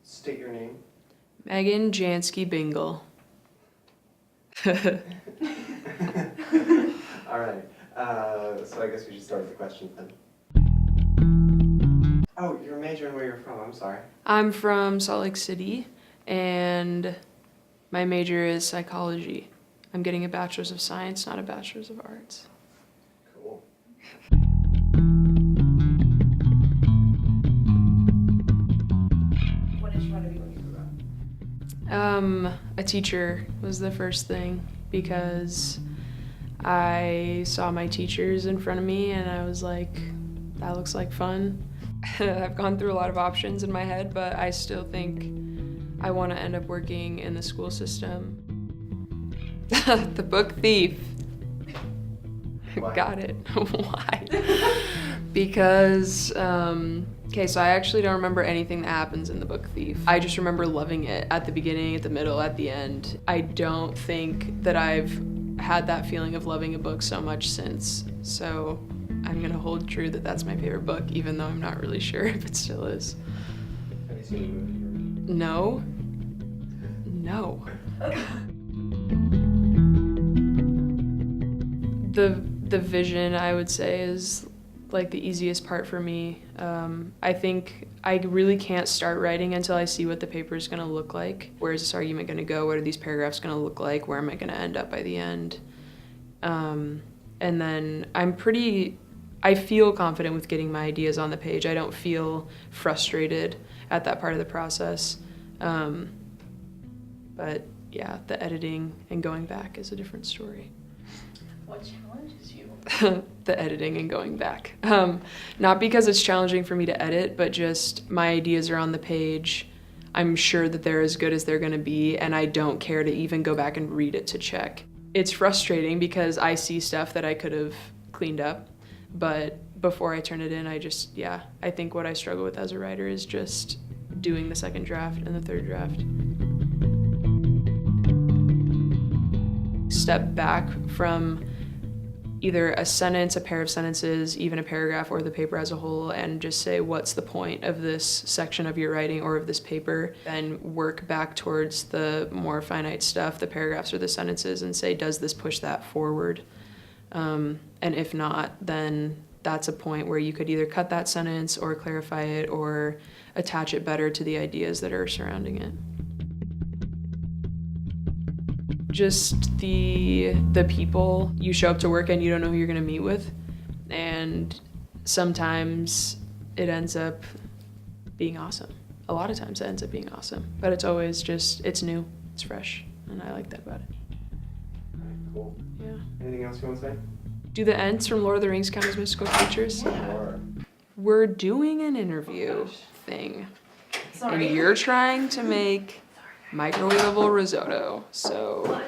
State your name. Megan Jansky Bingle. All right. So I guess we should start with the questions then. Oh, your major and where you're from. I'm sorry. I'm from Salt Lake City, and my major is psychology. I'm getting a bachelor's of science, not a bachelor's of arts. Cool. What did you want to be when you grew up? A teacher was the first thing, because I saw my teachers in front of me and I was like, that looks like fun. I've gone through a lot of options in my head, but I still think I want to end up working in the school system. The book thief. Why? Got it. Why? Because, okay, so I actually don't remember anything that happens in the book Thief. I just remember loving it at the beginning, at the middle, at the end. I don't think that I've had that feeling of loving a book so much since. So I'm gonna hold true that that's my favorite book, even though I'm not really sure if it still is. Have you seen the movie? No. No. The vision, I would say, is like the easiest part for me. I think I really can't start writing until I see what the paper is going to look like. Where is this argument going to go? What are these paragraphs going to look like? Where am I going to end up by the end? And then I feel confident with getting my ideas on the page. I don't feel frustrated at that part of the process. But yeah, the editing and going back is a different story. What challenges you? The editing and going back. Not because it's challenging for me to edit, but just my ideas are on the page. I'm sure that they're as good as they're gonna be, and I don't care to even go back and read it to check. It's frustrating because I see stuff that I could have cleaned up, but before I turn it in, I think what I struggle with as a writer is just doing the second draft and the third draft. Step back from either a sentence, a pair of sentences, even a paragraph, or the paper as a whole, and just say, what's the point of this section of your writing or of this paper? Then work back towards the more finite stuff, the paragraphs or the sentences, and say, does this push that forward? And if not, then that's a point where you could either cut that sentence or clarify it or attach it better to the ideas that are surrounding it. Just the people. You show up to work and you don't know who you're gonna meet with, and sometimes it ends up being awesome. A lot of times it ends up being awesome, but it's always just, it's new, it's fresh, and I like that about it. All right, cool. Yeah. Anything else you want to say? Do the Ents from Lord of the Rings count as mystical creatures? Sure. We're doing an interview thing, Sorry. and you're trying to make microwavable risotto, so.